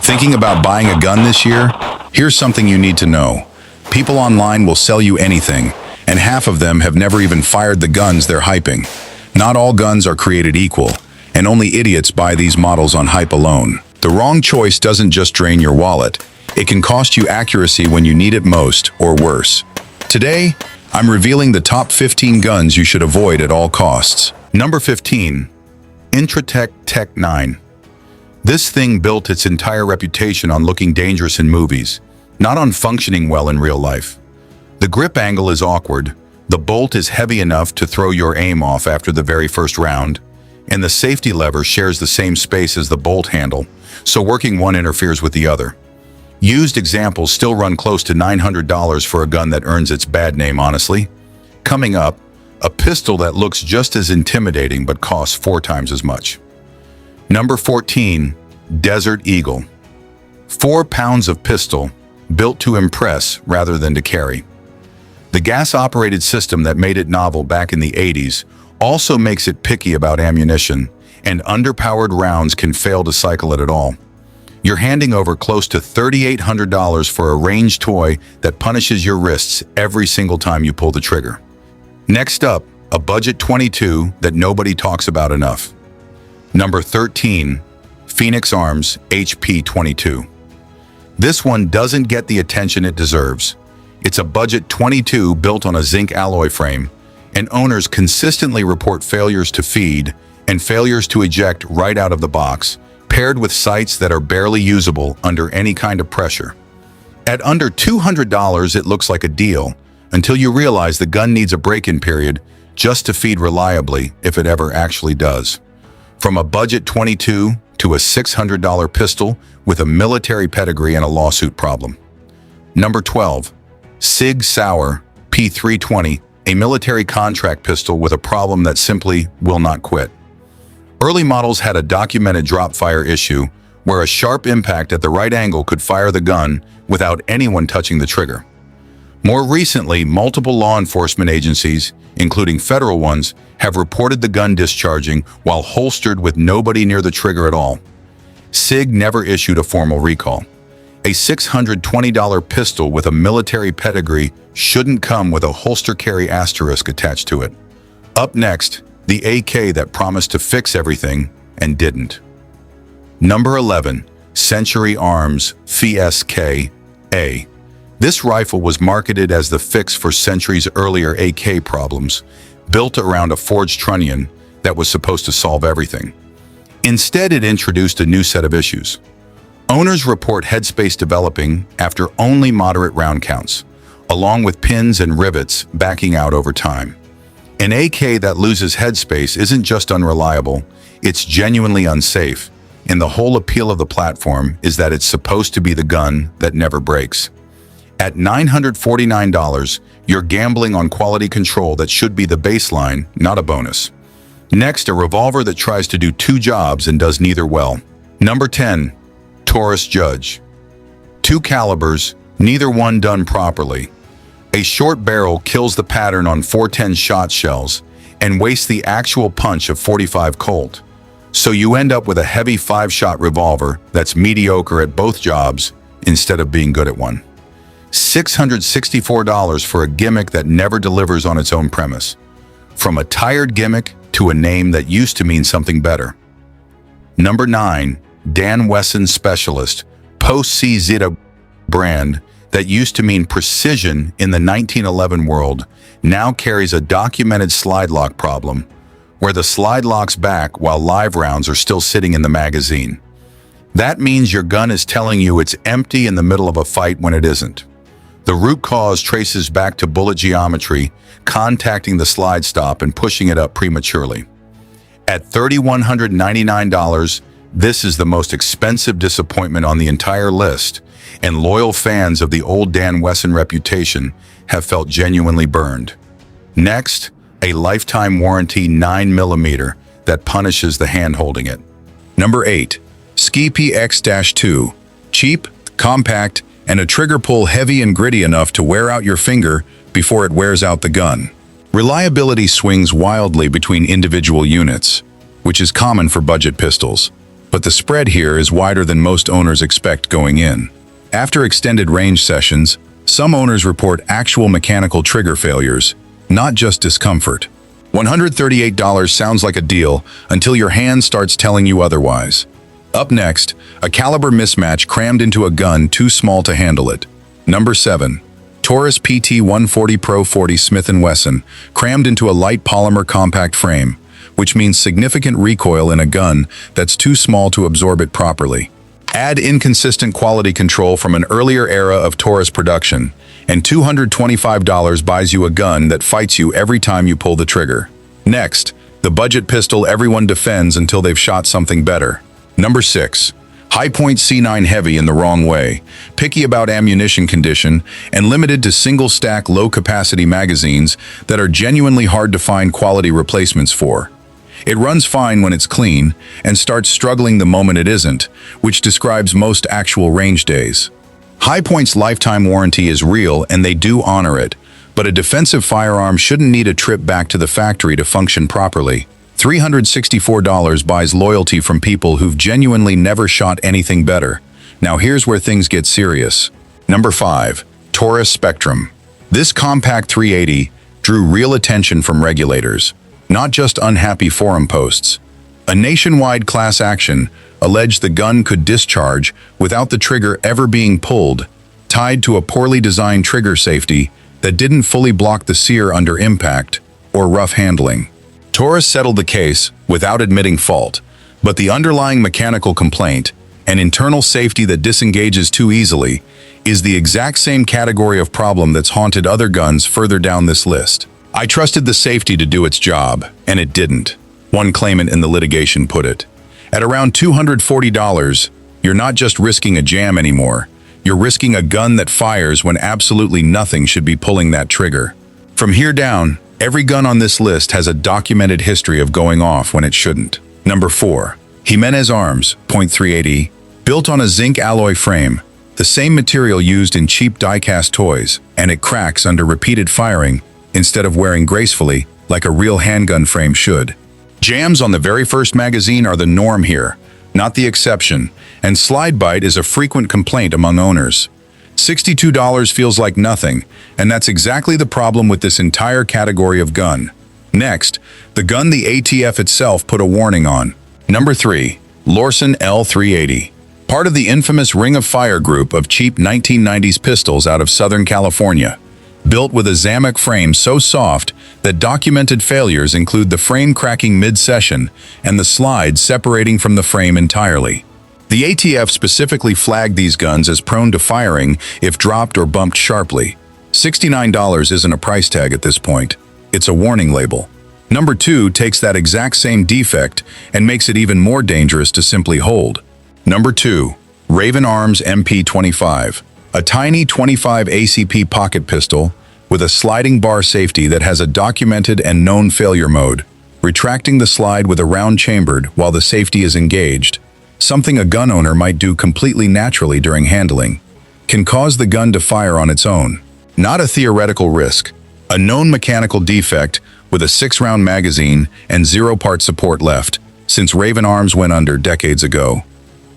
Thinking about buying a gun this year? Here's something you need to know. People online will sell you anything, and half of them have never even fired the guns they're hyping. Not all guns are created equal, and only idiots buy these models on hype alone. The wrong choice doesn't just drain your wallet, it can cost you accuracy when you need it most, or worse. Today, I'm revealing the top 15 guns you should avoid at all costs. Number 15. Intratec Tech 9. This thing built its entire reputation on looking dangerous in movies, not on functioning well in real life. The grip angle is awkward, the bolt is heavy enough to throw your aim off after the very first round, and the safety lever shares the same space as the bolt handle, so working one interferes with the other. Used examples still run close to $900 for a gun that earns its bad name, honestly. Coming up, a pistol that looks just as intimidating but costs 4 times as much. Number 14. Desert Eagle. 4 pounds of pistol, built to impress rather than to carry. The gas-operated system that made it novel back in the 80s also makes it picky about ammunition, and underpowered rounds can fail to cycle it at all. You're handing over close to $3,800 for a range toy that punishes your wrists every single time you pull the trigger. Next up, a budget 22 that nobody talks about enough. Number 13. Phoenix Arms HP-22. This one doesn't get the attention it deserves. It's a budget 22 built on a zinc alloy frame, and owners consistently report failures to feed and failures to eject right out of the box, paired with sights that are barely usable under any kind of pressure. At under $200, it looks like a deal, until you realize the gun needs a break-in period just to feed reliably if it ever actually does. From a budget 22 to a $600 pistol with a military pedigree and a lawsuit problem. Number 12. Sig Sauer P320, a military contract pistol with a problem that simply will not quit. Early models had a documented drop-fire issue where a sharp impact at the right angle could fire the gun without anyone touching the trigger. More recently, multiple law enforcement agencies, including federal ones, have reported the gun discharging while holstered with nobody near the trigger at all. SIG never issued a formal recall. A $620 pistol with a military pedigree shouldn't come with a holster carry asterisk attached to it. Up next, the AK that promised to fix everything and didn't. Number 11. Century Arms FSK-A. This rifle was marketed as the fix for Century's earlier AK problems, built around a forged trunnion that was supposed to solve everything. Instead, it introduced a new set of issues. Owners report headspace developing after only moderate round counts, along with pins and rivets backing out over time. An AK that loses headspace isn't just unreliable, it's genuinely unsafe, and the whole appeal of the platform is that it's supposed to be the gun that never breaks. At $949, you're gambling on quality control that should be the baseline, not a bonus. Next, a revolver that tries to do 2 jobs and does neither well. Number 10. Taurus Judge. 2 calibers, neither one done properly. A short barrel kills the pattern on 410 shot shells and wastes the actual punch of .45 Colt. So you end up with a heavy 5-shot revolver that's mediocre at both jobs instead of being good at one. $664 for a gimmick that never delivers on its own premise. From a tired gimmick to a name that used to mean something better. Number 9. Dan Wesson Specialist Post-CZ brand that used to mean precision in the 1911 world now carries a documented slide lock problem where the slide locks back while live rounds are still sitting in the magazine. That means your gun is telling you it's empty in the middle of a fight when it isn't. The root cause traces back to bullet geometry, contacting the slide stop and pushing it up prematurely. At $3,199, this is the most expensive disappointment on the entire list, and loyal fans of the old Dan Wesson reputation have felt genuinely burned. Next, a lifetime warranty 9mm that punishes the hand holding it. Number 8. Ski-P X-2. Cheap, compact, and a trigger pull heavy and gritty enough to wear out your finger before it wears out the gun. Reliability swings wildly between individual units, which is common for budget pistols. but the spread here is wider than most owners expect going in. After extended range sessions, some owners report actual mechanical trigger failures, not just discomfort. $138 sounds like a deal until your hand starts telling you otherwise. Up next, a caliber mismatch crammed into a gun too small to handle it. Number 7. Taurus PT-140 Pro 40 Smith & Wesson, crammed into a light polymer compact frame, which means significant recoil in a gun that's too small to absorb it properly. Add inconsistent quality control from an earlier era of Taurus production, and $225 buys you a gun that fights you every time you pull the trigger. Next, the budget pistol everyone defends until they've shot something better. Number 6. Hi-Point C9 Heavy in the wrong way, picky about ammunition condition, and limited to single-stack low-capacity magazines that are genuinely hard to find quality replacements for. It runs fine when it's clean, and starts struggling the moment it isn't, which describes most actual range days. Hi-Point's lifetime warranty is real and they do honor it, but a defensive firearm shouldn't need a trip back to the factory to function properly. $364 buys loyalty from people who've genuinely never shot anything better. Now here's where things get serious. Number 5. Taurus Spectrum. This compact .380 drew real attention from regulators, not just unhappy forum posts. A nationwide class action alleged the gun could discharge without the trigger ever being pulled, tied to a poorly designed trigger safety that didn't fully block the sear under impact or rough handling. Taurus settled the case without admitting fault, but the underlying mechanical complaint, an internal safety that disengages too easily, is the exact same category of problem that's haunted other guns further down this list. I trusted the safety to do its job, and it didn't, one claimant in the litigation put it. At around $240, you're not just risking a jam anymore, you're risking a gun that fires when absolutely nothing should be pulling that trigger. From here down, every gun on this list has a documented history of going off when it shouldn't. Number 4. Jimenez Arms .380, built on a zinc alloy frame, the same material used in cheap die-cast toys, and it cracks under repeated firing instead of wearing gracefully like a real handgun frame should. Jams on the very first magazine are the norm here, not the exception, and slide bite is a frequent complaint among owners. $62 feels like nothing, and that's exactly the problem with this entire category of gun. Next, the gun the ATF itself put a warning on. Number 3. Lorcin L380. Part of the infamous Ring of Fire group of cheap 1990s pistols out of Southern California. Built with a Zamak frame so soft that documented failures include the frame cracking mid-session and the slide separating from the frame entirely. The ATF specifically flagged these guns as prone to firing if dropped or bumped sharply. $69 isn't a price tag at this point. It's a warning label. Number 2 takes that exact same defect and makes it even more dangerous to simply hold. Number 2. Raven Arms MP25. A tiny 25 ACP pocket pistol with a sliding bar safety that has a documented and known failure mode, retracting the slide with a round chambered while the safety is engaged, something a gun owner might do completely naturally during handling, can cause the gun to fire on its own. Not a theoretical risk, a known mechanical defect with a 6-round magazine and 0-part support left, since Raven Arms went under decades ago.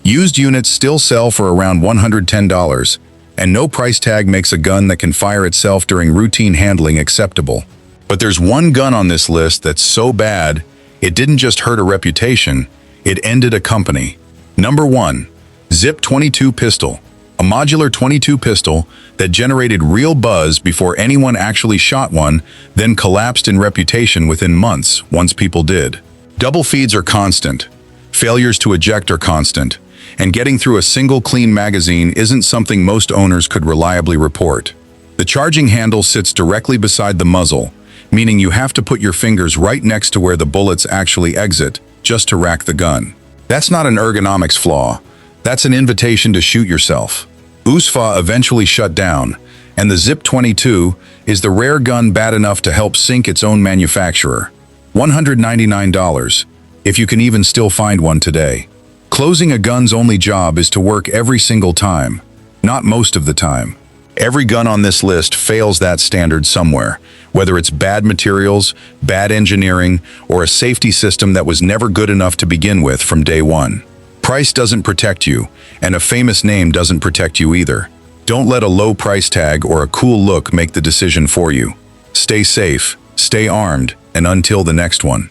Used units still sell for around $110, and no price tag makes a gun that can fire itself during routine handling acceptable. But there's one gun on this list that's so bad, it didn't just hurt a reputation, it ended a company. Number 1. Zip 22 Pistol. A modular 22 pistol that generated real buzz before anyone actually shot one, then collapsed in reputation within months once people did. Double feeds are constant. Failures to eject are constant. And getting through a single clean magazine isn't something most owners could reliably report. The charging handle sits directly beside the muzzle, meaning you have to put your fingers right next to where the bullets actually exit just to rack the gun. That's not an ergonomics flaw. That's an invitation to shoot yourself. USFA eventually shut down, and the Zip 22 is the rare gun bad enough to help sink its own manufacturer. $199, if you can even still find one today. Closing a gun's only job is to work every single time, not most of the time. Every gun on this list fails that standard somewhere, whether it's bad materials, bad engineering, or a safety system that was never good enough to begin with from day one. Price doesn't protect you, and a famous name doesn't protect you either. Don't let a low price tag or a cool look make the decision for you. Stay safe, stay armed, and until the next one.